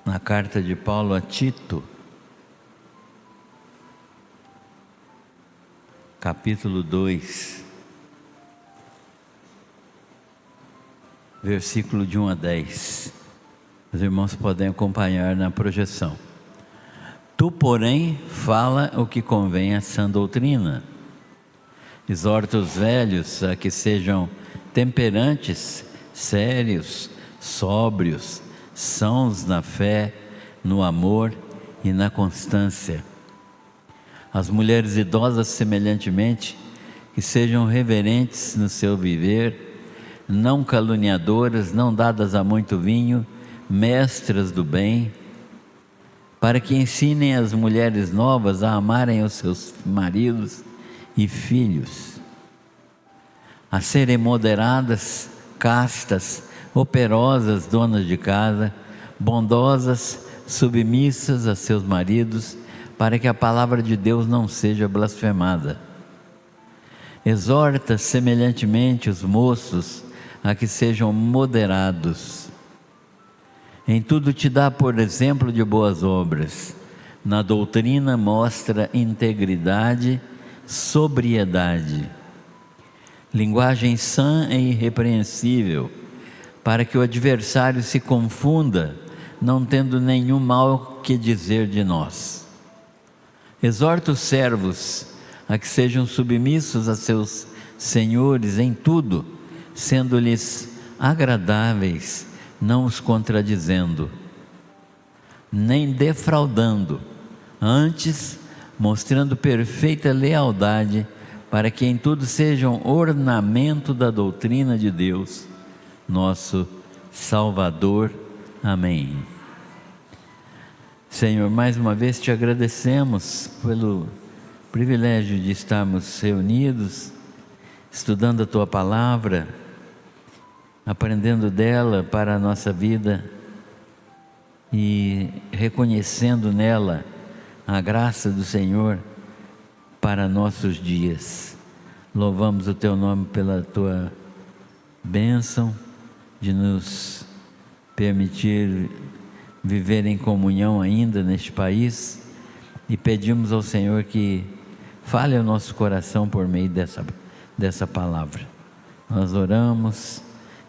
na carta de Paulo a Tito, capítulo 2, versículo de 1 a 10. Os irmãos podem acompanhar na projeção. Tu, porém, fala o que convém à sã doutrina. Exorta os velhos a que sejam temperantes, sérios, sóbrios, sãos na fé, no amor e na constância. As mulheres idosas, semelhantemente, que sejam reverentes no seu viver, não caluniadoras, não dadas a muito vinho, mestras do bem, para que ensinem as mulheres novas a amarem os seus maridos e filhos, a serem moderadas, castas, operosas, donas de casa, bondosas, submissas a seus maridos, para que a palavra de Deus não seja blasfemada. Exorta semelhantemente os moços a que sejam moderados. Em tudo te dá por exemplo de boas obras. Na doutrina mostra integridade, sobriedade, linguagem sã e irrepreensível, para que o adversário se confunda, não tendo nenhum mal que dizer de nós. Exorta os servos a que sejam submissos a seus senhores em tudo, sendo-lhes agradáveis, não os contradizendo, nem defraudando, antes mostrando perfeita lealdade, para que em tudo sejam ornamento da doutrina de Deus, nosso Salvador. Amém. Senhor, mais uma vez te agradecemos pelo privilégio de estarmos reunidos, estudando a Tua Palavra, aprendendo dela para a nossa vida e reconhecendo nela a graça do Senhor para nossos dias. Louvamos o Teu nome pela Tua bênção de nos permitir viver em comunhão ainda neste país, e pedimos ao Senhor que fale ao nosso coração por meio dessa palavra. Nós oramos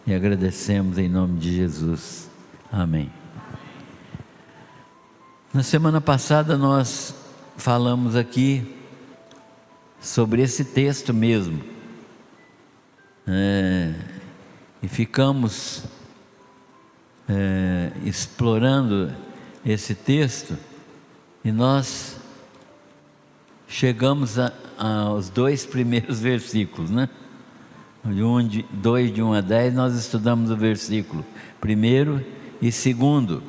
e agradecemos em nome de Jesus. Amém. Na semana passada nós falamos aqui sobre esse texto mesmo, e ficamos explorando esse texto, e nós chegamos aos dois primeiros versículos, né? De 1 a 10, nós estudamos o versículo 1 e 2,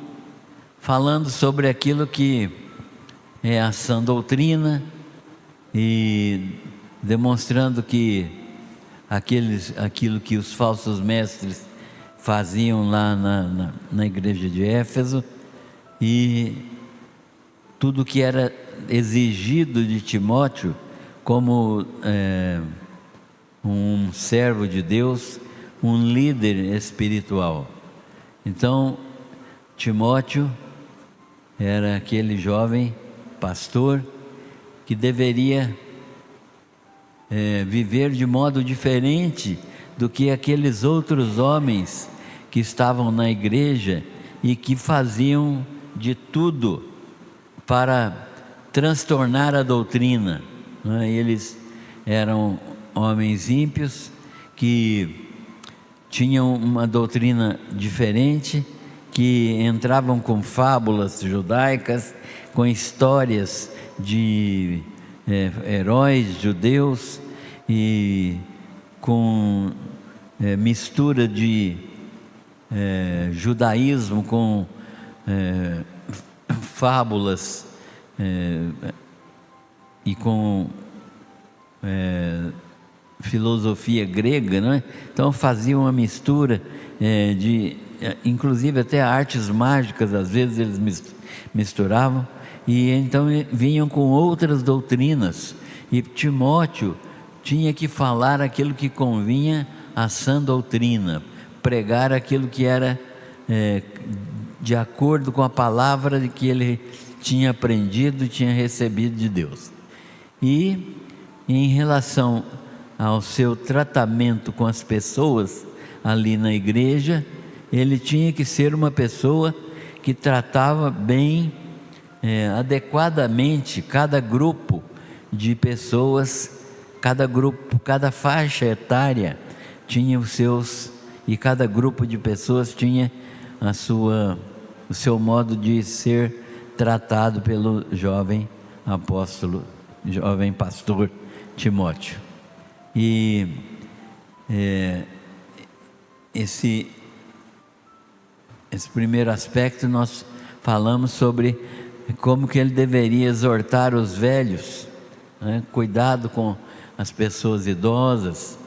falando sobre aquilo que é a sã doutrina e demonstrando que aquilo que os falsos mestres faziam lá na igreja de Éfeso, e tudo que era exigido de Timóteo como um servo de Deus, um líder espiritual. Então, Timóteo era aquele jovem pastor que deveria viver de modo diferente do que aqueles outros homens que estavam na igreja e que faziam de tudo para transtornar a doutrina, né? Eles eram homens ímpios que tinham uma doutrina diferente, que entravam com fábulas judaicas, com histórias de heróis judeus e com mistura de judaísmo com fábulas e com filosofia grega, não é? Então faziam uma mistura inclusive até artes mágicas, às vezes eles misturavam, e então vinham com outras doutrinas, e Timóteo tinha que falar aquilo que convinha à sã doutrina, pregar aquilo que era de acordo com a palavra que ele tinha aprendido e tinha recebido de Deus. E em relação ao seu tratamento com as pessoas ali na igreja, ele tinha que ser uma pessoa que tratava bem, adequadamente cada grupo de pessoas, cada grupo, cada faixa etária tinha os seus, e cada grupo de pessoas tinha o seu modo de ser tratado pelo jovem apóstolo, jovem pastor Timóteo. E esse primeiro aspecto nós falamos sobre como que ele deveria exortar os velhos, né? Cuidado com as pessoas idosas,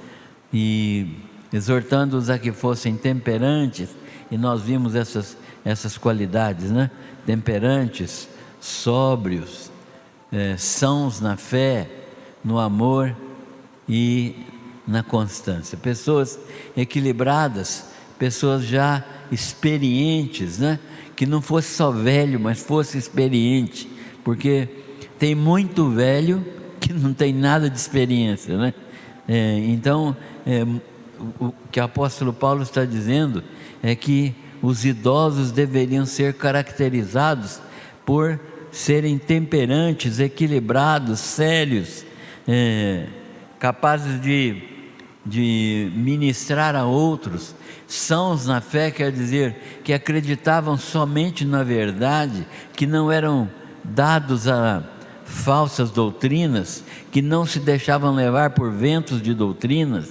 e exortando-os a que fossem temperantes, e nós vimos essas qualidades, né? Temperantes, sóbrios, sãos na fé, no amor e na constância. Pessoas equilibradas, pessoas já experientes, né? Que não fosse só velho, mas fosse experiente, porque tem muito velho que não tem nada de experiência, né? Então, o que o apóstolo Paulo está dizendo é que os idosos deveriam ser caracterizados por serem temperantes, equilibrados, sérios, capazes de ministrar a outros. Sãos na fé quer dizer que acreditavam somente na verdade, que não eram dados a falsas doutrinas, que não se deixavam levar por ventos de doutrinas,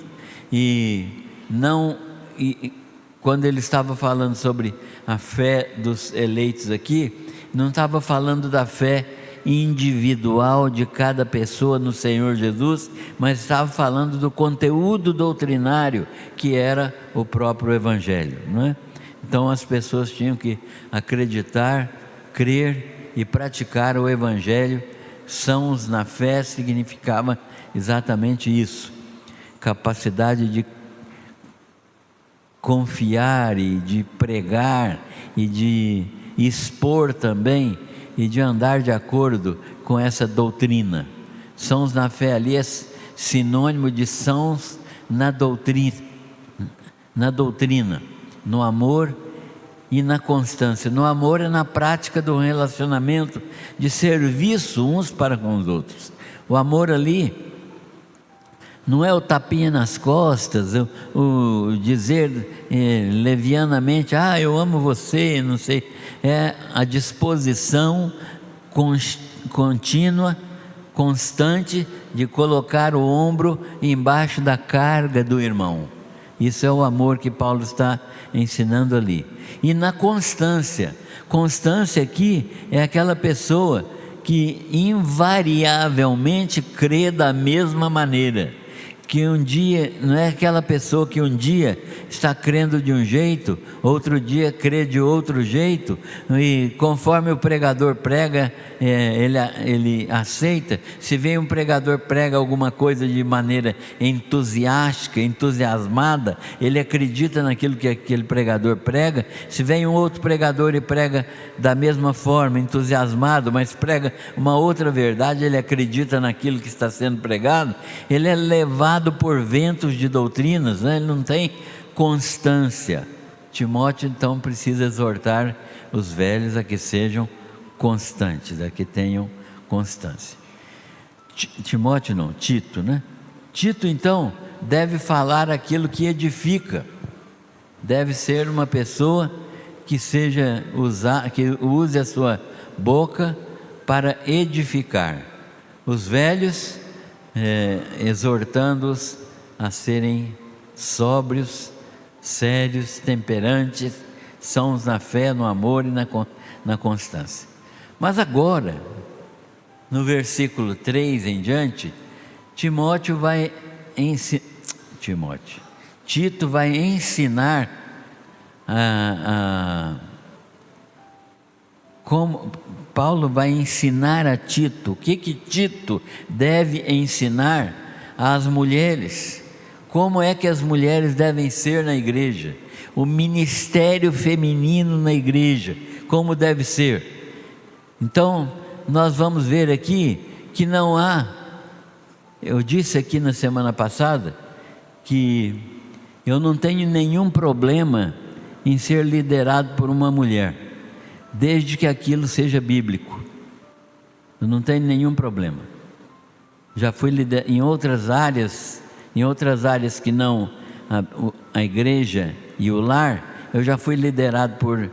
quando ele estava falando sobre a fé dos eleitos aqui, não estava falando da fé individual de cada pessoa no Senhor Jesus, mas estava falando do conteúdo doutrinário que era o próprio Evangelho, não é? Então as pessoas tinham que acreditar, crer e praticar o Evangelho. Sãos na fé significava exatamente isso: capacidade de confiar e de pregar e de expor também, e de andar de acordo com essa doutrina. Sãos na fé ali é sinônimo de sãos na doutrina, no amor e na constância. No amor é na prática do relacionamento de serviço uns para com os outros. O amor ali não é o tapinha nas costas, o dizer levianamente, eu amo você, não sei. É a disposição contínua, constante, de colocar o ombro embaixo da carga do irmão. Isso é o amor que Paulo está ensinando ali. E na constância aqui é aquela pessoa que invariavelmente crê da mesma maneira, que um dia, não é aquela pessoa que um dia está crendo de um jeito, outro dia crê de outro jeito, e conforme o pregador prega, ele aceita. Se vem um pregador prega alguma coisa de maneira entusiástica, entusiasmada, ele acredita naquilo que aquele pregador prega. Se vem um outro pregador e prega da mesma forma, entusiasmado, mas prega uma outra verdade, ele acredita naquilo que está sendo pregado. Ele é levado por ventos de doutrinas, né? Ele não tem constância. Timóteo então precisa exortar os velhos a que sejam constantes, a que tenham constância. Timóteo não, Tito, né? Tito então deve falar aquilo que edifica, deve ser uma pessoa que que use a sua boca para edificar os velhos, exortando-os a serem sóbrios, sérios, temperantes, sãos na fé, no amor e na constância. Mas agora, no versículo 3 em diante, Tito vai ensinar como Paulo vai ensinar a Tito, o que Tito deve ensinar às mulheres, como é que as mulheres devem ser na igreja, o ministério feminino na igreja, como deve ser. Então, nós vamos ver aqui que não há, eu disse aqui na semana passada, que eu não tenho nenhum problema em ser liderado por uma mulher, desde que aquilo seja bíblico. Eu não tenho nenhum problema. Já fui liderado em outras áreas que não a igreja e o lar, eu já fui liderado por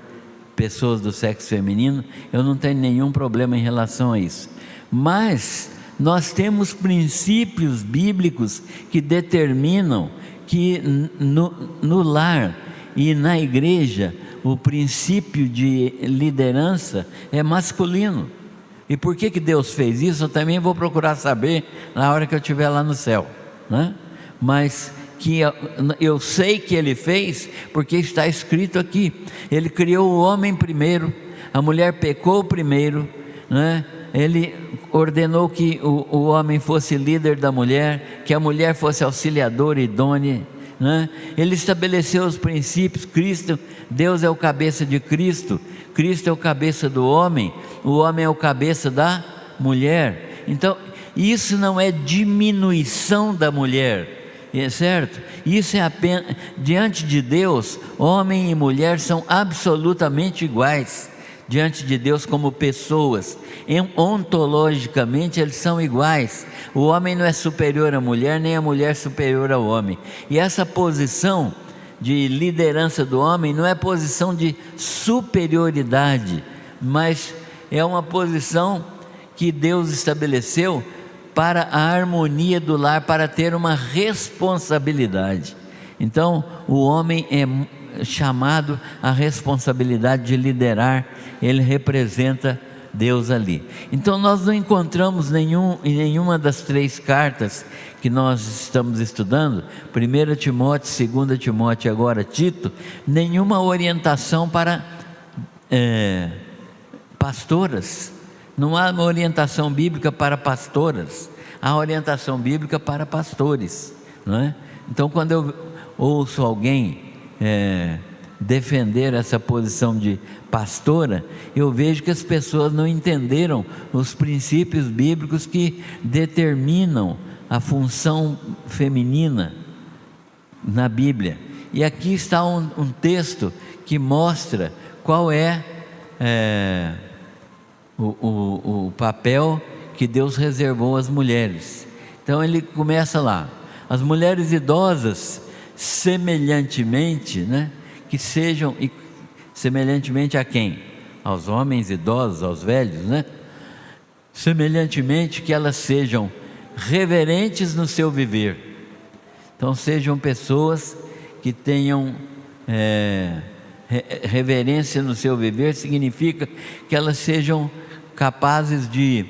pessoas do sexo feminino, eu não tenho nenhum problema em relação a isso. Mas nós temos princípios bíblicos que determinam que no lar e na igreja o princípio de liderança é masculino. E por que Deus fez isso? Eu também vou procurar saber na hora que eu estiver lá no céu, né? Mas que eu sei que Ele fez, porque está escrito aqui. Ele criou o homem primeiro, a mulher pecou primeiro, né? Ele ordenou que o homem fosse líder da mulher, que a mulher fosse auxiliadora idônea, né? Ele estabeleceu os princípios. Cristo, Deus é o cabeça de Cristo, Cristo é o cabeça do homem, o homem é o cabeça da mulher. Então isso não é diminuição da mulher, é certo? Isso é apenas, diante de Deus, homem e mulher são absolutamente iguais diante de Deus como pessoas. Ontologicamente eles são iguais. O homem não é superior à mulher, nem a mulher superior ao homem. E essa posição de liderança do homem não é posição de superioridade, mas é uma posição que Deus estabeleceu para a harmonia do lar, para ter uma responsabilidade. Então o homem é chamado à responsabilidade de liderar, ele representa Deus ali. Então nós não encontramos em nenhuma das 3 cartas que nós estamos estudando, 1 Timóteo, 2 Timóteo e agora Tito, nenhuma orientação para pastoras. Não há uma orientação bíblica para pastoras, há orientação bíblica para pastores, não é? Então quando eu ouço alguém defender essa posição de pastora, eu vejo que as pessoas não entenderam os princípios bíblicos que determinam a função feminina na Bíblia. E aqui está um texto que mostra qual é o papel que Deus reservou às mulheres. Então ele começa lá: as mulheres idosas, semelhantemente, né? Que sejam, semelhantemente a quem? Aos homens idosos, aos velhos, né? Semelhantemente, que elas sejam reverentes no seu viver. Então sejam pessoas que tenham reverência no seu viver, significa que elas sejam capazes de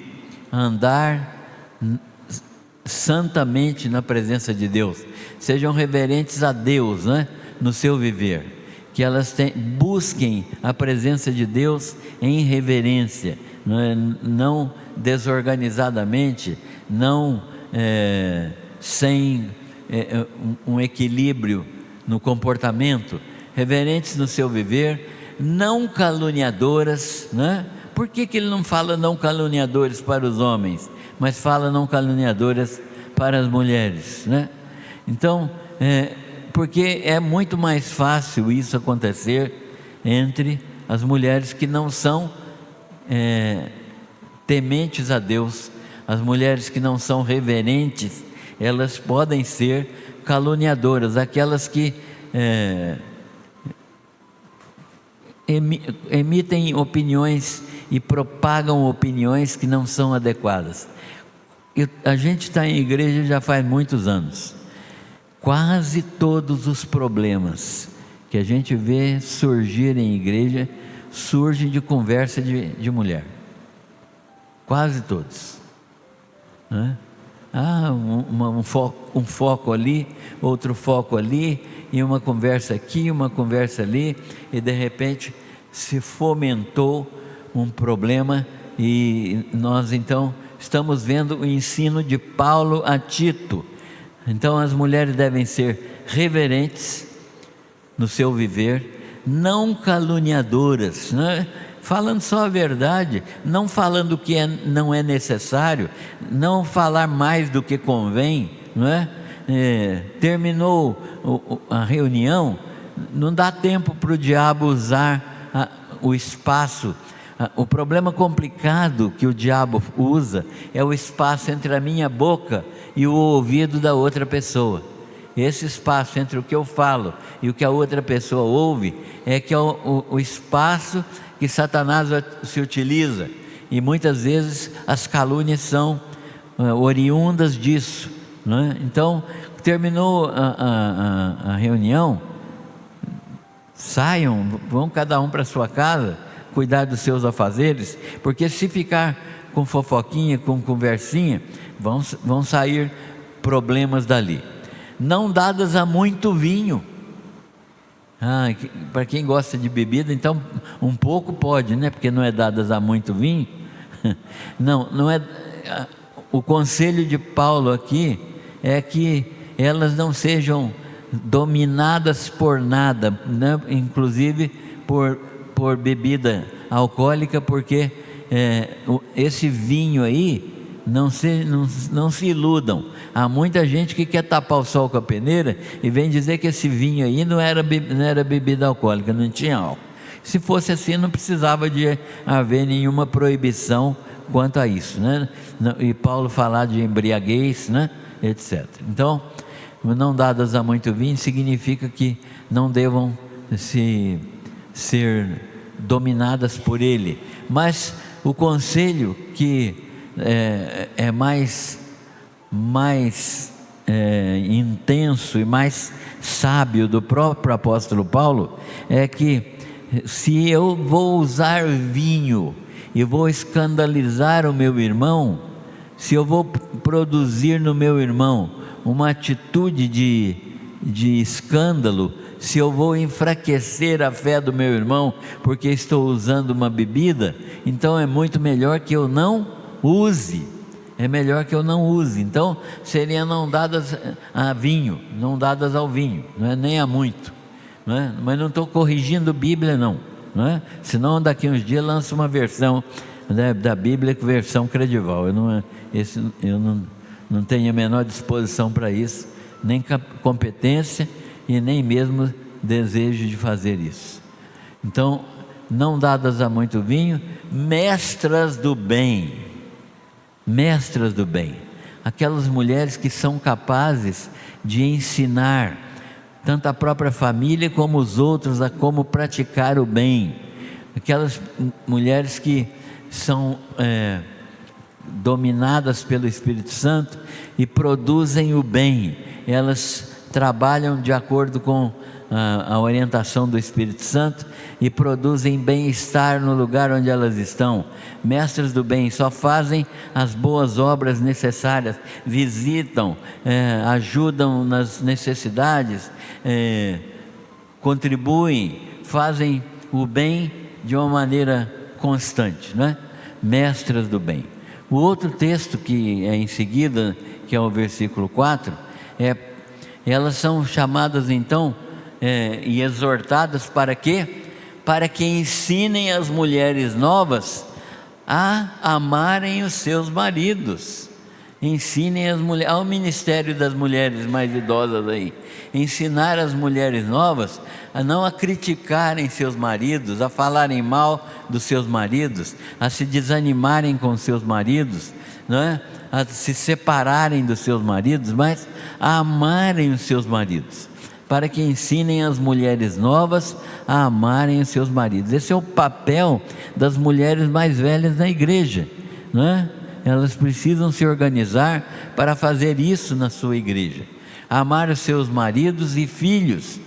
andar santamente na presença de Deus, sejam reverentes a Deus, né, no seu viver, que elas busquem a presença de Deus em reverência, não desorganizadamente, não sem um equilíbrio no comportamento, reverentes no seu viver, não caluniadoras, né? Por que ele não fala não caluniadores para os homens, mas fala não caluniadoras para as mulheres, né? Então, porque é muito mais fácil isso acontecer entre as mulheres que não são tementes a Deus. As mulheres que não são reverentes, elas podem ser caluniadoras, aquelas que emitem opiniões e propagam opiniões que não são adequadas. A gente está em igreja já faz muitos anos. Quase todos os problemas que a gente vê surgir em igreja surgem de conversa de mulher. Quase todos, né? Um foco ali, outro foco ali, e uma conversa aqui, uma conversa ali, e de repente se fomentou um problema. E nós então estamos vendo o ensino de Paulo a Tito, Então as mulheres devem ser reverentes no seu viver, não caluniadoras, né? Falando só a verdade, não falando o que não é necessário, não falar mais do que convém, não é? Terminou a reunião, não dá tempo para o diabo usar o espaço. O problema complicado que o diabo usa é o espaço entre a minha boca e o ouvido da outra pessoa. Esse espaço entre o que eu falo e o que a outra pessoa ouve é que é o espaço que Satanás se utiliza, e muitas vezes as calúnias são oriundas disso, né? Então, terminou a reunião, saiam, vão cada um para sua casa, cuidar dos seus afazeres, porque se ficar com fofoquinha, com conversinha, vão sair problemas dali. Não dadas a muito vinho. Para quem gosta de bebida, então um pouco pode, né? Porque não é dadas a muito vinho. Não é. O conselho de Paulo aqui é que elas não sejam dominadas por nada, né? Inclusive por bebida alcoólica, porque esse vinho aí, não se iludam. Há muita gente que quer tapar o sol com a peneira e vem dizer que esse vinho aí não era bebida alcoólica, não tinha álcool. Se fosse assim, não precisava de haver nenhuma proibição quanto a isso, né? E Paulo falar de embriaguez, né? Etc. Então, não dadas a muito vinho significa que não devam ser dominadas por ele. Mas o conselho que é mais intenso e mais sábio do próprio apóstolo Paulo é que, se eu vou usar vinho e vou escandalizar o meu irmão, se eu vou produzir no meu irmão uma atitude de escândalo, se eu vou enfraquecer a fé do meu irmão porque estou usando uma bebida, então é muito melhor que eu não use. É melhor que eu não use. Então seriam não dadas a vinho, não dadas ao vinho, não é nem a muito, não é? Mas não estou corrigindo Bíblia, não é? Senão daqui uns dias lança uma versão, né, da Bíblia, versão credival. Eu não tenho a menor disposição para isso, nem competência e nem mesmo desejo de fazer isso. Então, não dadas a muito vinho, mestras do bem. Mestras do bem, aquelas mulheres que são capazes de ensinar tanto a própria família como os outros a como praticar o bem, aquelas mulheres que são dominadas pelo Espírito Santo e produzem o bem. Elas trabalham de acordo com a orientação do Espírito Santo e produzem bem-estar no lugar onde elas estão. Mestras do bem só fazem as boas obras necessárias, visitam, ajudam nas necessidades, contribuem, fazem o bem de uma maneira constante, não é? Mestras do bem. O outro texto que é em seguida, que é o versículo 4, elas são chamadas então e exortadas para quê? Para que ensinem as mulheres novas a amarem os seus maridos. Ensinem as mulheres, ao ministério das mulheres mais idosas aí, ensinar as mulheres novas a não criticarem seus maridos, a falarem mal dos seus maridos, a se desanimarem com seus maridos, não é? A se separarem dos seus maridos, mas a amarem os seus maridos, para que ensinem as mulheres novas a amarem os seus maridos. Esse é o papel das mulheres mais velhas na igreja, não é? Elas precisam se organizar para fazer isso na sua igreja, amar os seus maridos e filhos.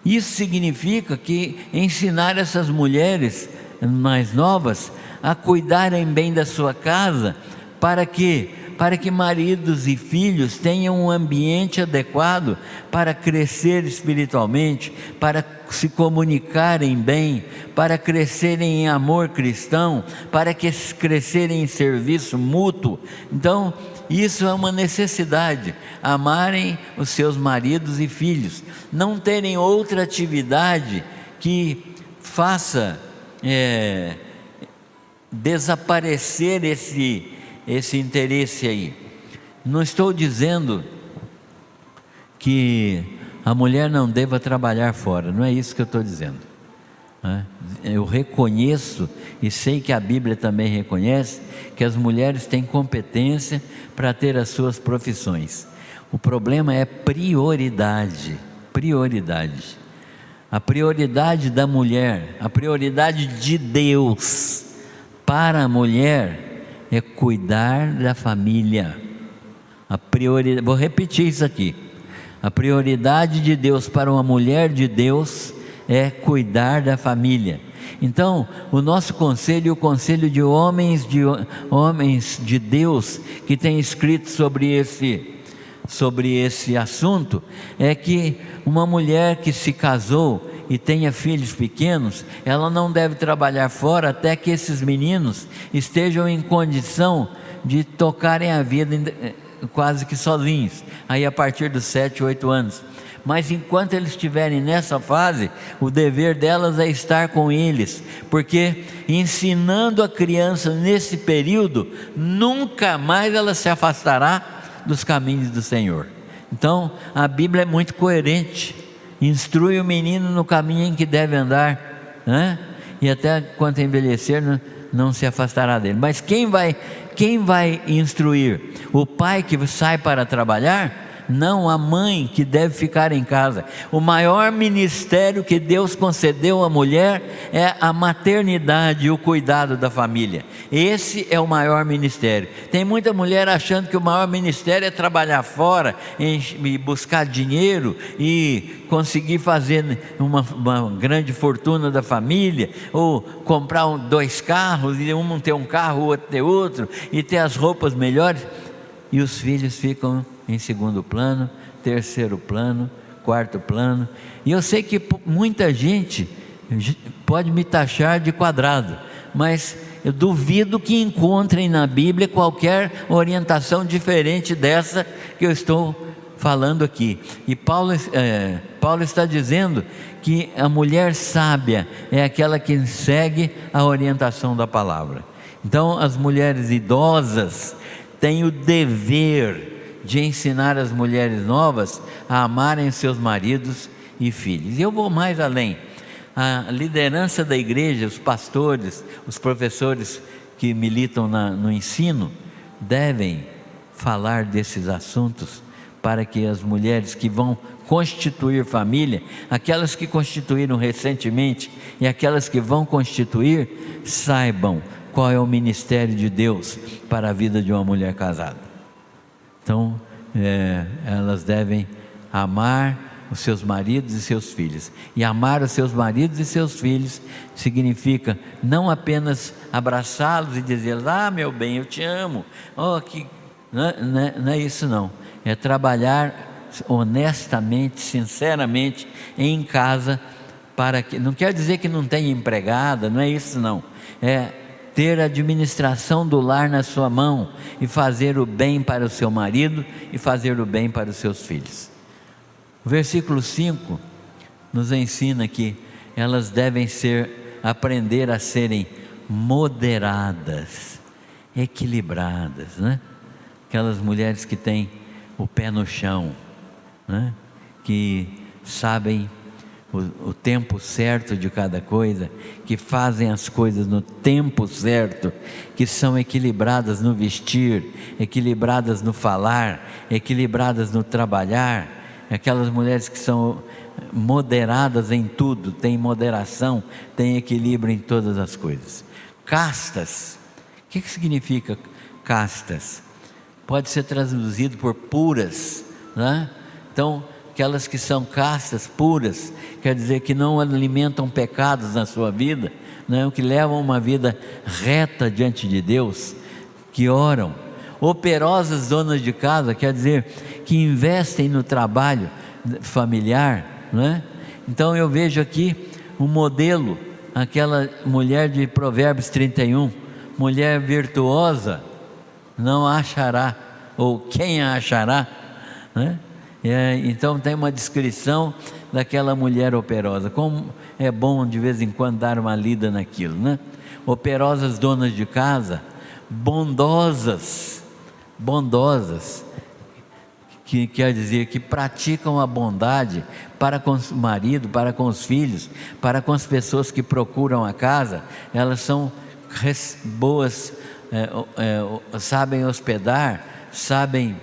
Isso significa que ensinar essas mulheres mais novas a cuidarem bem da sua casa, para que Para que maridos e filhos tenham um ambiente adequado para crescer espiritualmente, para se comunicarem bem, para crescerem em amor cristão, para que crescerem em serviço mútuo. Então, isso é uma necessidade, amarem os seus maridos e filhos, não terem outra atividade que faça desaparecer esse interesse aí. Não estou dizendo que a mulher não deva trabalhar fora, não é isso que eu estou dizendo, né? Eu reconheço e sei que a Bíblia também reconhece que as mulheres têm competência para ter as suas profissões. O problema é prioridade. A prioridade da mulher, a prioridade de Deus para a mulher é cuidar da família. Vou repetir isso aqui. A prioridade de Deus para uma mulher de Deus é cuidar da família. Então, o nosso conselho e o conselho de homens de Deus que tem escrito sobre esse assunto é que uma mulher que se casou e tenha filhos pequenos, ela não deve trabalhar fora até que esses meninos estejam em condição de tocarem a vida quase que sozinhos, aí a partir dos 7, 8 anos. Mas enquanto eles estiverem nessa fase, o dever delas é estar com eles, porque ensinando a criança nesse período, nunca mais ela se afastará dos caminhos do Senhor. Então a Bíblia é muito coerente, instrui o menino no caminho em que deve andar, né? E até quando envelhecer não se afastará dele. Mas quem vai instruir? O pai que sai para trabalhar? Não, a mãe que deve ficar em casa. O maior ministério que Deus concedeu à mulher é a maternidade e o cuidado da família. Esse é o maior ministério. Tem muita mulher achando que o maior ministério é trabalhar fora, e buscar dinheiro e conseguir fazer uma grande fortuna da família, ou comprar 2 carros, e um ter um carro, o outro ter outro, e ter as roupas melhores, e os filhos ficam em segundo plano, terceiro plano, quarto plano. E eu sei que muita gente pode me taxar de quadrado, mas eu duvido que encontrem na Bíblia qualquer orientação diferente dessa que eu estou falando aqui. E Paulo está dizendo que a mulher sábia é aquela que segue a orientação da palavra. Então as mulheres idosas têm o dever de ensinar as mulheres novas a amarem seus maridos e filhos. E eu vou mais além. A liderança da igreja, os pastores, os professores que militam no ensino, devem falar desses assuntos para que as mulheres que vão constituir família, aquelas que constituíram recentemente e aquelas que vão constituir, saibam qual é o ministério de Deus para a vida de uma mulher casada. Então, elas devem amar os seus maridos e seus filhos. E amar os seus maridos e seus filhos significa não apenas abraçá-los e dizer: ah, meu bem, eu te amo. Não é isso não. É trabalhar honestamente, sinceramente em casa, para que, não quer dizer que não tenha empregada, não é isso não. É ter a administração do lar na sua mão e fazer o bem para o seu marido e fazer o bem para os seus filhos. O versículo 5 nos ensina que elas devem aprender a serem moderadas, equilibradas, né? Aquelas mulheres que têm o pé no chão, né? Que sabem o tempo certo de cada coisa, que fazem as coisas no tempo certo, que são equilibradas no vestir, equilibradas no falar, equilibradas no trabalhar. Aquelas mulheres que são moderadas em tudo, têm moderação, têm equilíbrio em todas as coisas. Castas. O que significa castas? Pode ser traduzido por puras, né? Então, aquelas que são castas, puras, quer dizer que não alimentam pecados na sua vida, não, que levam uma vida reta diante de Deus, que oram. operosas donas de casa, quer dizer, que investem no trabalho familiar, não é? Então eu vejo aqui um modelo, aquela mulher de Provérbios 31, mulher virtuosa não a achará, ou quem a achará, né? Então tem uma descrição daquela mulher operosa. Como é bom de vez em quando dar uma lida naquilo, né? Operosas donas de casa, bondosas, que quer dizer que praticam a bondade para com o marido, para com os filhos, para com as pessoas que procuram a casa. Elas são boas, sabem hospedar, sabem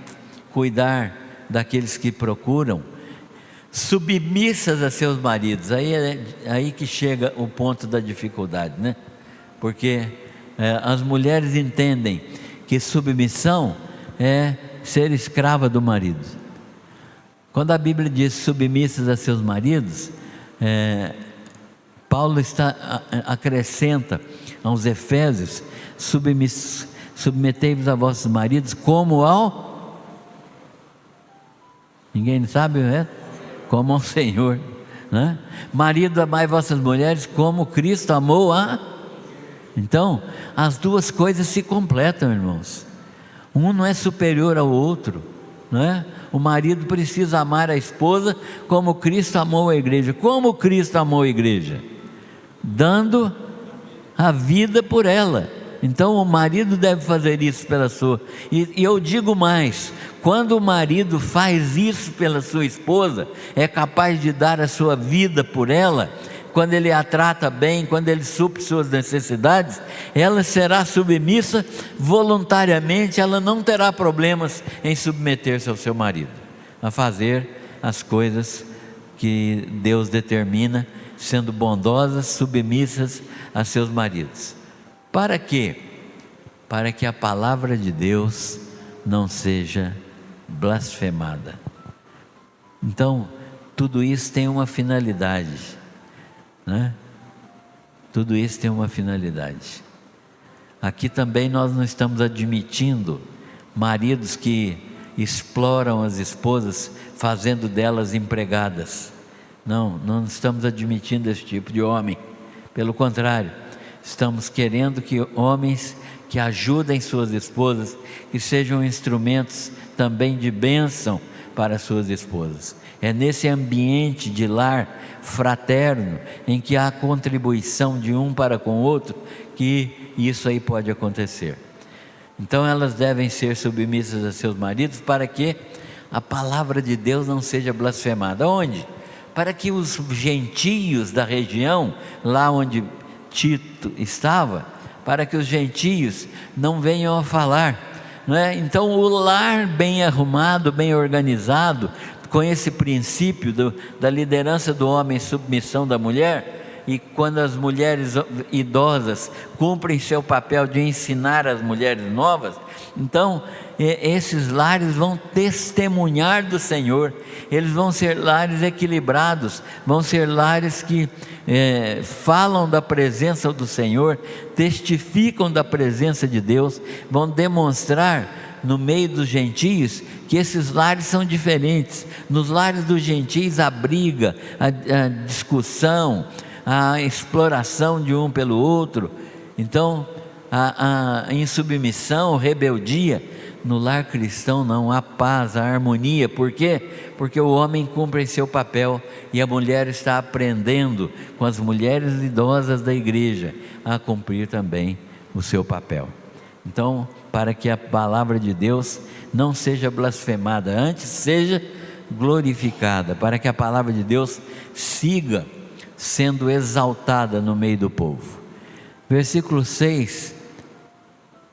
cuidar daqueles que procuram, submissas a seus maridos. Aí que chega o ponto da dificuldade, né? Porque as mulheres entendem que submissão é ser escrava do marido. Quando a Bíblia diz submissas a seus maridos, Paulo acrescenta aos Efésios: submetei-vos a vossos maridos como ao... Ninguém sabe, né? Como ao Senhor, né? Marido, amai vossas mulheres como Cristo amou a... Então, as duas coisas se completam, irmãos. Um não é superior ao outro, não é? O marido precisa amar a esposa como Cristo amou a igreja. Como Cristo amou a igreja? Dando a vida por ela. Então o marido deve fazer isso pela sua... E eu digo mais: quando o marido faz isso pela sua esposa, é capaz de dar a sua vida por ela. Quando ele a trata bem, quando ele supre suas necessidades, ela será submissa voluntariamente. Ela não terá problemas em submeter-se ao seu marido, a fazer as coisas que Deus determina, sendo bondosas, submissas a seus maridos. Para quê? Para que a palavra de Deus não seja blasfemada. Então, tudo isso tem uma finalidade, né? Tudo isso tem uma finalidade. Aqui também nós não estamos admitindo maridos que exploram as esposas, fazendo delas empregadas. Não estamos admitindo esse tipo de homem. Pelo contrário, estamos querendo que homens que ajudem suas esposas, que sejam instrumentos também de bênção para suas esposas. É nesse ambiente de lar fraterno, em que há contribuição de um para com o outro, que isso aí pode acontecer. Então elas devem ser submissas a seus maridos, para que a palavra de Deus não seja blasfemada. Onde? Para que os gentios da região, lá onde Tito estava, para que os gentios não venham a falar, não é? Então o lar bem arrumado, bem organizado, com esse princípio da liderança do homem e submissão da mulher, e quando as mulheres idosas cumprem seu papel de ensinar as mulheres novas, então esses lares vão testemunhar do Senhor. Eles vão ser lares equilibrados, vão ser lares que falam da presença do Senhor, testificam da presença de Deus, vão demonstrar no meio dos gentios que esses lares são diferentes. Nos lares dos gentios a briga, a discussão, a exploração de um pelo outro. Então a insubmissão, rebeldia. No lar cristão não, há paz, há harmonia. Por quê? Porque o homem cumpre seu papel e a mulher está aprendendo com as mulheres idosas da igreja a cumprir também o seu papel. Então, para que a palavra de Deus não seja blasfemada, antes seja glorificada, para que a palavra de Deus siga sendo exaltada no meio do povo. Versículo 6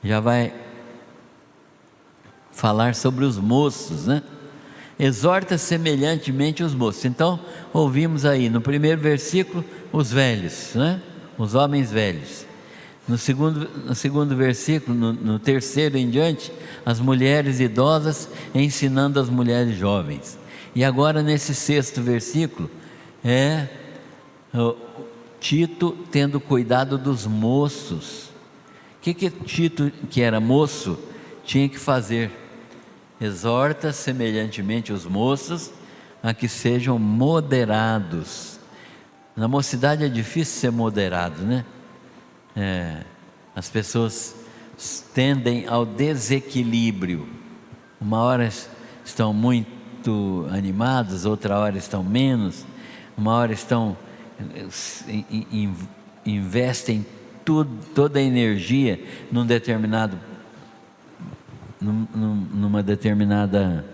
já vai falar sobre os moços, né? Exorta semelhantemente os moços. Então ouvimos aí no primeiro versículo os velhos, né? Os homens velhos. No segundo versículo, no terceiro em diante, as mulheres idosas ensinando as mulheres jovens. E agora nesse sexto versículo Tito tendo cuidado dos moços. Que Tito, que era moço, tinha que fazer: exorta semelhantemente os moços a que sejam moderados. Na mocidade é difícil ser moderado, né? As pessoas tendem ao desequilíbrio. Uma hora estão muito animadas, outra hora estão menos. Uma hora investem toda a energia numa determinada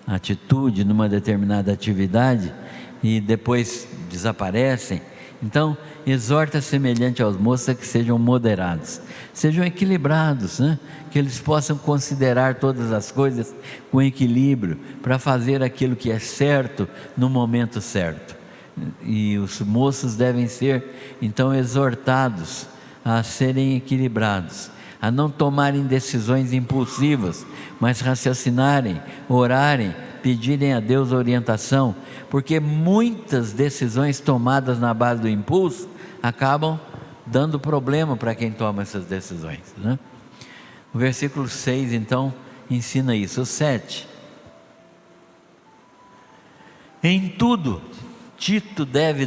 atitude, numa determinada atividade, e depois desaparecem. Então, exorta semelhante aos moços a que sejam moderados, sejam equilibrados, né? Que eles possam considerar todas as coisas com equilíbrio, para fazer aquilo que é certo no momento certo. E os moços devem ser, então, exortados a serem equilibrados, a não tomarem decisões impulsivas, mas raciocinarem, orarem, pedirem a Deus orientação, porque muitas decisões tomadas na base do impulso acabam dando problema para quem toma essas decisões, né? O versículo 6 então ensina isso. O 7: em tudo Tito deve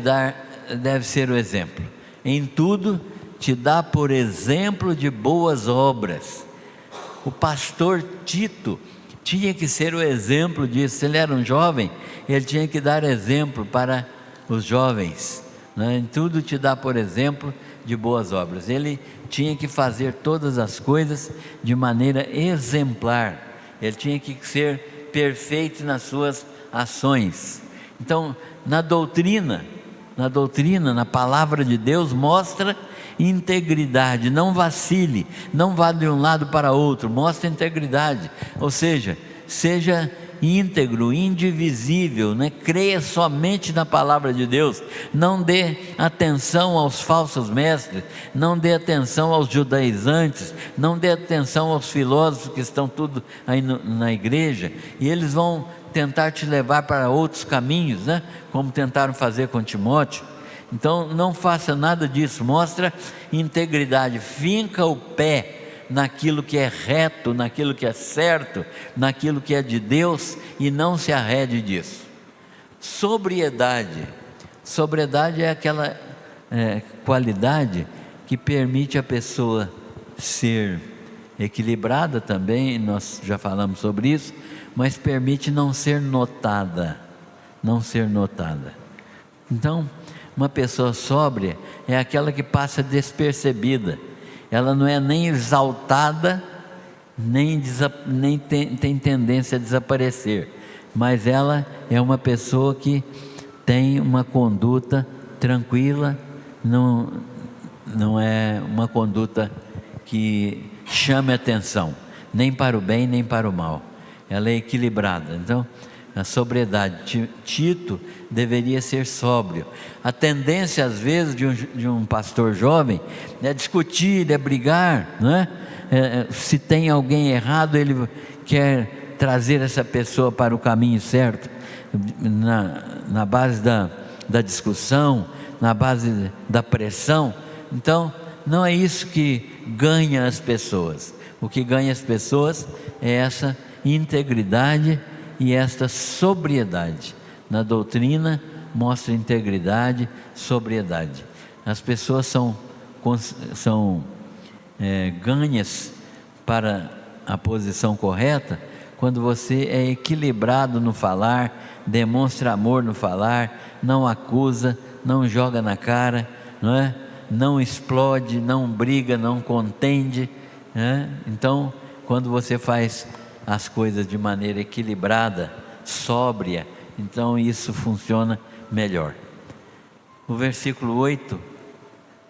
ser o exemplo. Em tudo te dá por exemplo de boas obras. O pastor Tito tinha que ser o exemplo disso. Se ele era um jovem, ele tinha que dar exemplo para os jovens, né? Em tudo te dá por exemplo de boas obras. Ele tinha que fazer todas as coisas de maneira exemplar. Ele tinha que ser perfeito nas suas ações. Então, na doutrina, na palavra de Deus, mostra integridade. Não vacile, não vá de um lado para outro, mostra integridade, ou seja íntegro, indivisível, né? Creia somente na palavra de Deus, não dê atenção aos falsos mestres, não dê atenção aos judaizantes, não dê atenção aos filósofos que estão tudo aí na igreja, e eles vão tentar te levar para outros caminhos, né? Como tentaram fazer com Timóteo. Então não faça nada disso, mostra integridade, finca o pé naquilo que é reto, naquilo que é certo, naquilo que é de Deus, e não se arrede disso. Sobriedade é aquela qualidade que permite a pessoa ser equilibrada também, nós já falamos sobre isso, mas permite não ser notada. Então, uma pessoa sóbria é aquela que passa despercebida. Ela não é nem exaltada, nem tem tendência a desaparecer, mas ela é uma pessoa que tem uma conduta tranquila, não é uma conduta que chame atenção, nem para o bem nem para o mal. Ela é equilibrada. Então, a sobriedade. Tito deveria ser sóbrio. A tendência às vezes de um pastor jovem é discutir, é brigar, não é? Se tem alguém errado, ele quer trazer essa pessoa para o caminho certo, na base da discussão, na base da pressão. Então não é isso que ganha as pessoas. O que ganha as pessoas é essa integridade e esta sobriedade. Na doutrina mostra integridade, sobriedade. As pessoas são ganhas para a posição correta quando você é equilibrado no falar, demonstra amor no falar, não acusa, não joga na cara, não é? Não explode, não briga, não contende, né? Então, quando você faz as coisas de maneira equilibrada, sóbria, então isso funciona melhor. O versículo 8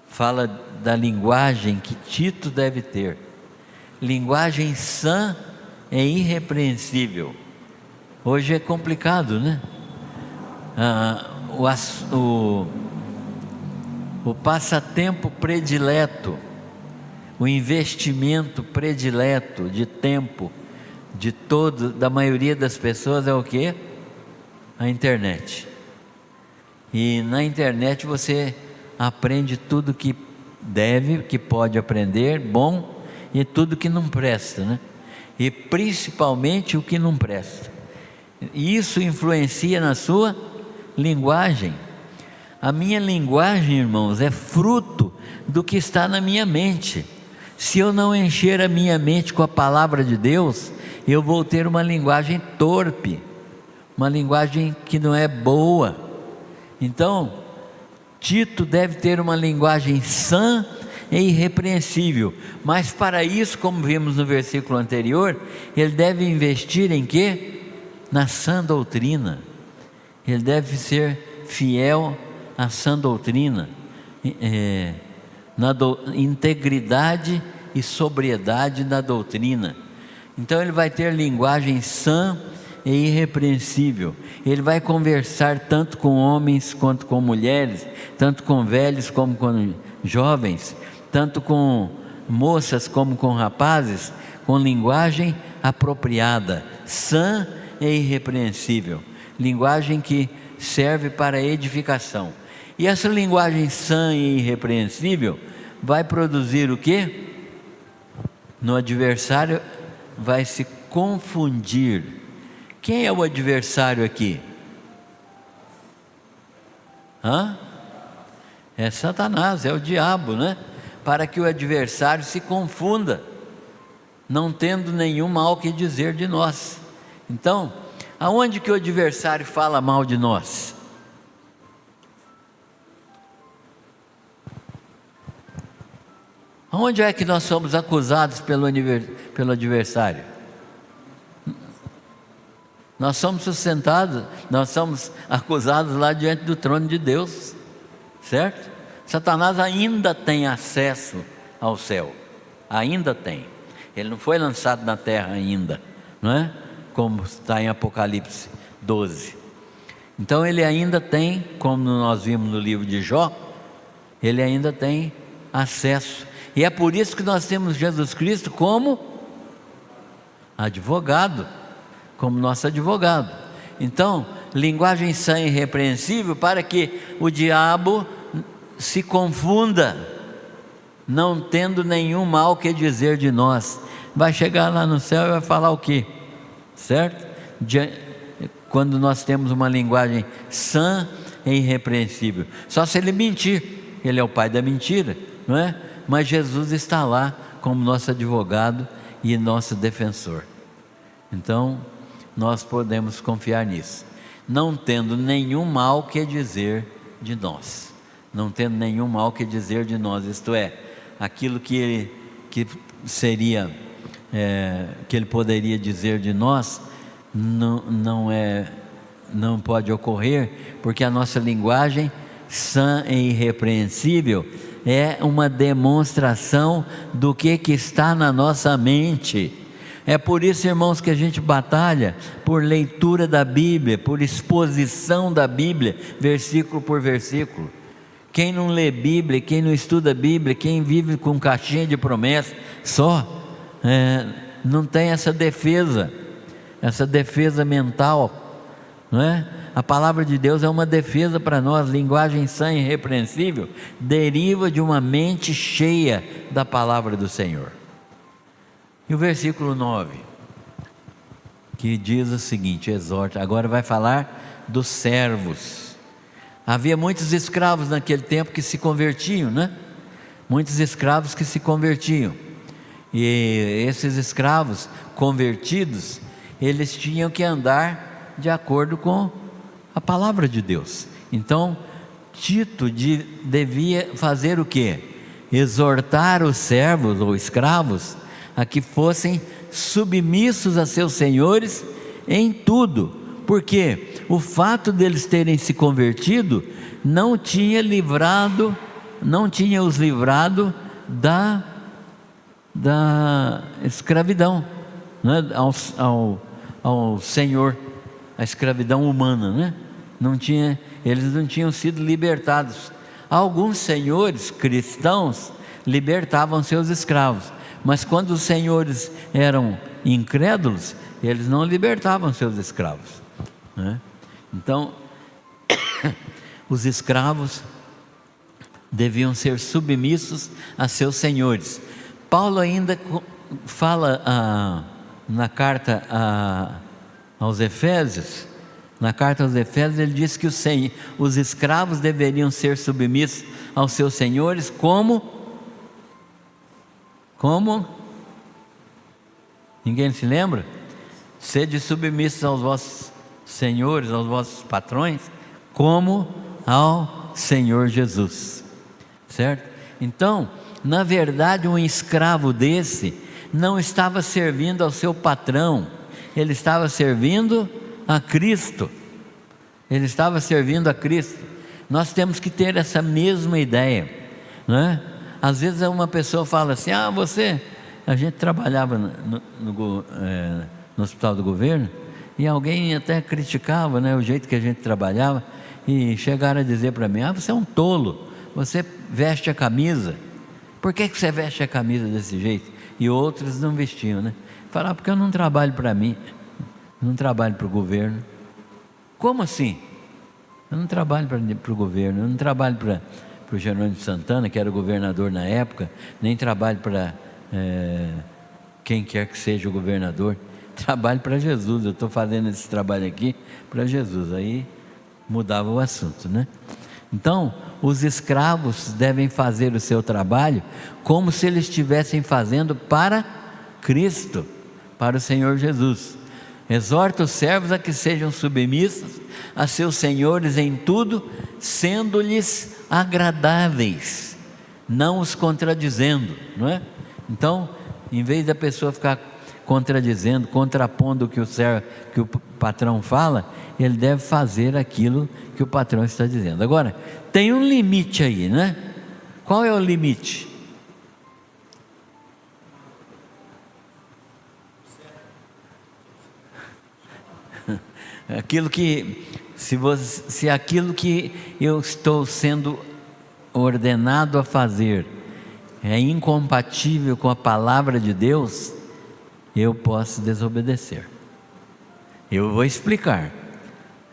fala da linguagem que Tito deve ter. Linguagem sã e irrepreensível. Hoje é complicado, né? O passatempo predileto, o investimento predileto de tempo da maioria das pessoas é o quê? A internet. E na internet você aprende tudo que deve, que pode aprender, bom, e tudo que não presta, né? e principalmente o que não presta. E isso influencia na sua linguagem. A minha linguagem, irmãos, é fruto do que está na minha mente. Se eu não encher a minha mente com a palavra de Deus, eu vou ter uma linguagem torpe, uma linguagem que não é boa. Então, Tito deve ter uma linguagem sã e irrepreensível, mas para isso, como vimos no versículo anterior, ele deve investir em quê? Na sã doutrina. Ele deve ser fiel à sã doutrina, na integridade e sobriedade da doutrina. Então ele vai ter linguagem sã e irrepreensível. Ele vai conversar tanto com homens quanto com mulheres, tanto com velhos como com jovens, tanto com moças como com rapazes, com linguagem apropriada, sã e irrepreensível, linguagem que serve para edificação. E essa linguagem sã e irrepreensível vai produzir o quê? No adversário vai se confundir. Quem é o adversário aqui? É Satanás, é o diabo, né? Para que o adversário se confunda, não tendo nenhum mal que dizer de nós. Então, aonde que o adversário fala mal de nós? Aonde é que nós somos acusados pelo adversário? Nós somos sustentados, nós somos acusados lá diante do trono de Deus, certo? Satanás ainda tem acesso ao céu, ainda tem. Ele não foi lançado na terra ainda, não é? Como está em Apocalipse 12. Então ele ainda tem, como nós vimos no livro de Jó, ele ainda tem acesso. E é por isso que nós temos Jesus Cristo como advogado, como nosso advogado. Então, linguagem sã e irrepreensível para que o diabo se confunda, não tendo nenhum mal que dizer de nós. Vai chegar lá no céu e vai falar o quê? Certo? Quando nós temos uma linguagem sã e irrepreensível. Só se ele mentir, ele é o pai da mentira, não é? Mas Jesus está lá como nosso advogado e nosso defensor. Então, nós podemos confiar nisso, não tendo nenhum mal que dizer de nós, não tendo nenhum mal que dizer de nós, isto é, aquilo que seria, que ele poderia dizer de nós, não pode ocorrer, porque a nossa linguagem sã e irrepreensível é uma demonstração do que está na nossa mente. É por isso, irmãos, que a gente batalha por leitura da Bíblia, por exposição da Bíblia, versículo por versículo. Quem não lê Bíblia, quem não estuda Bíblia, quem vive com caixinha de promessa só, não tem essa defesa mental, não é? A palavra de Deus é uma defesa para nós. Linguagem sã e irrepreensível deriva de uma mente cheia da palavra do Senhor. E o versículo 9, que diz o seguinte, exorta, agora vai falar dos servos. Havia muitos escravos naquele tempo que se convertiam, né? Muitos escravos que se convertiam. E esses escravos convertidos, eles tinham que andar de acordo com a palavra de Deus. Então, Tito devia fazer o quê? Exortar os servos ou escravos a que fossem submissos a seus senhores em tudo, porque o fato deles terem se convertido não tinha os livrado da escravidão, né? ao Senhor, a escravidão humana, né? Eles não tinham sido libertados. Alguns senhores cristãos libertavam seus escravos, mas quando os senhores eram incrédulos, eles não libertavam seus escravos, né? Então, os escravos deviam ser submissos a seus senhores. Paulo ainda fala na carta aos Efésios, ele diz que os escravos deveriam ser submissos aos seus senhores como? Ninguém se lembra? Sede submissos aos vossos senhores, aos vossos patrões, como ao Senhor Jesus, certo? Então, na verdade, um escravo desse não estava servindo ao seu patrão, ele estava servindo a Cristo. Ele estava servindo a Cristo. Nós temos que ter essa mesma ideia, né? Às vezes uma pessoa fala assim: a gente trabalhava no hospital do governo, e alguém até criticava, né, o jeito que a gente trabalhava, e chegaram a dizer para mim: você é um tolo, você veste a camisa, por que você veste a camisa desse jeito? E outros não vestiam, né? Falaram: porque eu não trabalho para mim, eu não trabalho para o governo. Como assim? Eu não trabalho para o governo, eu não trabalho para o Jerônimo Santana, que era o governador na época, nem trabalho para quem quer que seja o governador, trabalho para Jesus, eu estou fazendo esse trabalho aqui para Jesus. Aí mudava o assunto, né? Então, os escravos devem fazer o seu trabalho como se eles estivessem fazendo para Cristo, para o Senhor Jesus. Exorta os servos a que sejam submissos a seus senhores em tudo, sendo-lhes agradáveis, não os contradizendo, não é? Então, em vez da pessoa ficar contradizendo, contrapondo o que o patrão fala, ele deve fazer aquilo que o patrão está dizendo. Agora, tem um limite aí, né? Qual é o limite? Aquilo que, se aquilo que eu estou sendo ordenado a fazer é incompatível com a palavra de Deus, eu posso desobedecer. Eu vou explicar.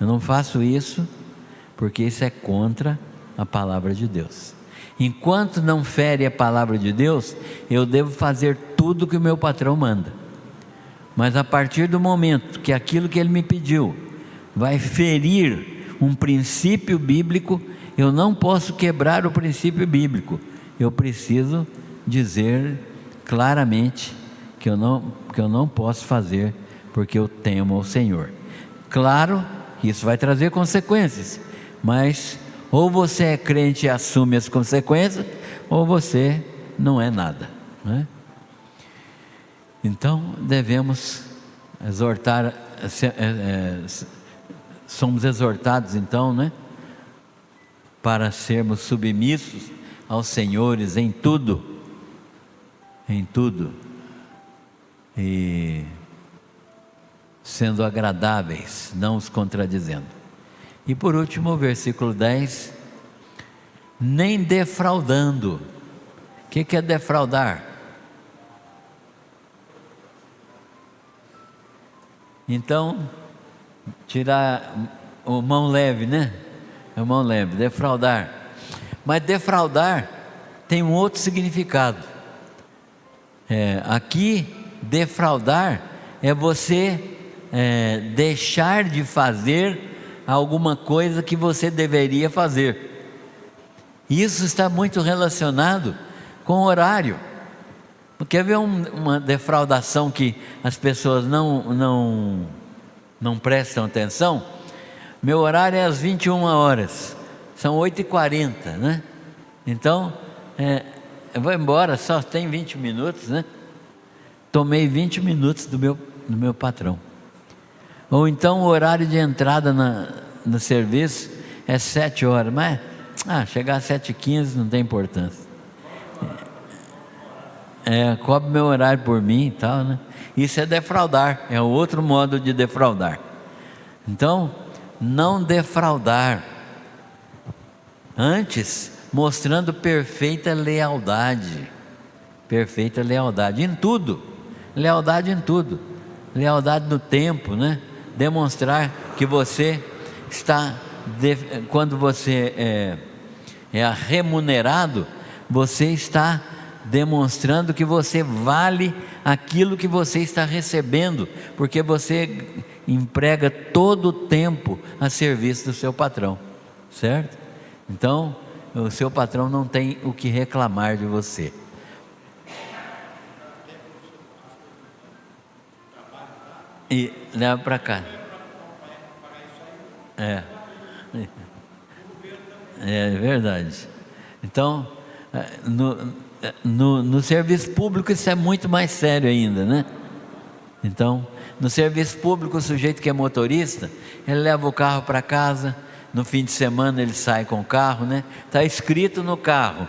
Eu não faço isso porque isso é contra a palavra de Deus. Enquanto não fere a palavra de Deus, eu devo fazer tudo que o meu patrão manda. Mas a partir do momento que aquilo que ele me pediu vai ferir um princípio bíblico, eu não posso quebrar o princípio bíblico. Eu preciso dizer claramente que eu não posso fazer, porque eu temo ao Senhor. Claro que isso vai trazer consequências, mas ou você é crente e assume as consequências, ou você não é nada, né? Então devemos exortar, somos exortados então, né, para sermos submissos aos senhores em tudo, e sendo agradáveis, não os contradizendo. E por último, o versículo 10: nem defraudando. O que é defraudar? Então, tirar o mão leve, né? A mão leve, defraudar. Mas defraudar tem um outro significado. Aqui, defraudar é você deixar de fazer alguma coisa que você deveria fazer. Isso está muito relacionado com o horário. Quer ver uma defraudação que as pessoas não prestam atenção? Meu horário é às 21 horas, são 8h40, né? Então, eu vou embora, só tem 20 minutos, né? Tomei 20 minutos do meu patrão. Ou então o horário de entrada no serviço é 7 horas, mas chegar às 7h15 não tem importância. Cobre meu horário por mim e tal, né? Isso é defraudar, é outro modo de defraudar. Então, não defraudar, antes mostrando perfeita lealdade em tudo, lealdade no tempo, né? Demonstrar que você está, quando você é remunerado, você está demonstrando que você vale aquilo que você está recebendo, porque você emprega todo o tempo a serviço do seu patrão, certo? Então, o seu patrão não tem o que reclamar de você. E leva para cá. É verdade. Então, no serviço público isso é muito mais sério ainda, né? Então, no serviço público, o sujeito que é motorista, ele leva o carro para casa, no fim de semana ele sai com o carro, né? Está escrito no carro,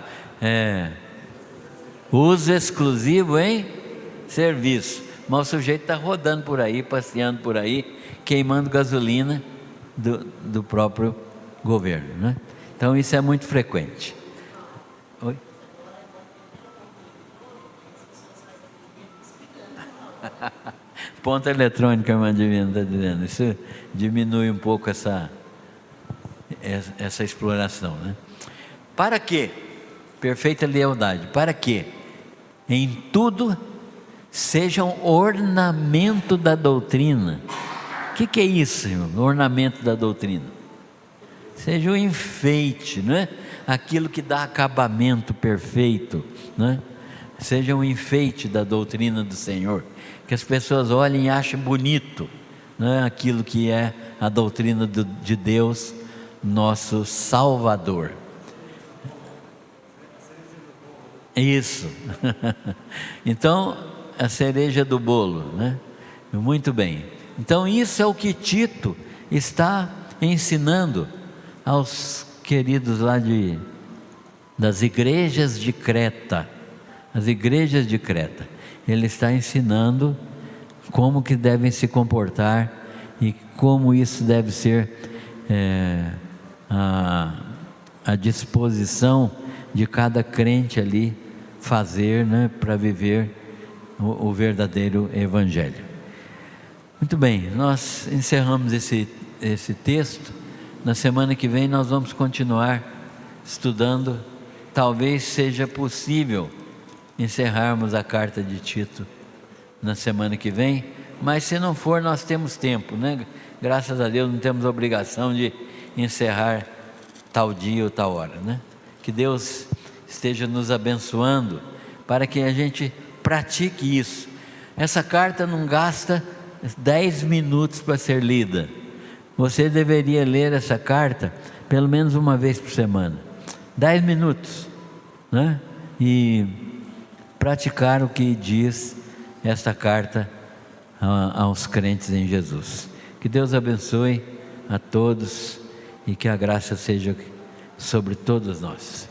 uso exclusivo em serviço, mas o sujeito está rodando por aí, passeando por aí, queimando gasolina do próprio governo, né? Então isso é muito frequente. Oi? Ponta eletrônica, irmã Divina está dizendo, isso diminui um pouco essa exploração, né? Para quê? Perfeita lealdade. Para quê? Em tudo sejam ornamento da doutrina. O que é isso, irmão? Ornamento da doutrina. Seja um enfeite, não é? Aquilo que dá acabamento perfeito, não é? Seja um enfeite da doutrina do Senhor, que as pessoas olhem e achem bonito, não é? Aquilo que é a doutrina de Deus, nosso Salvador. Isso. Então, a cereja do bolo, né? Muito bem. Então, isso é o que Tito está ensinando aos queridos lá das igrejas de Creta. As igrejas de Creta. Ele está ensinando como que devem se comportar e como isso deve ser a disposição de cada crente ali fazer, né, para viver o verdadeiro evangelho. Muito bem, nós encerramos esse texto. Na semana que vem nós vamos continuar estudando. Talvez seja possível encerrarmos a carta de Tito na semana que vem, mas se não for, nós temos tempo, né? Graças a Deus não temos obrigação de encerrar tal dia ou tal hora, né? Que Deus esteja nos abençoando para que a gente pratique isso. Essa carta não gasta 10 minutos para ser lida. Você deveria ler essa carta pelo menos uma vez por semana, 10 minutos, né? E praticar o que diz esta carta aos crentes em Jesus. Que Deus abençoe a todos e que a graça seja sobre todos nós.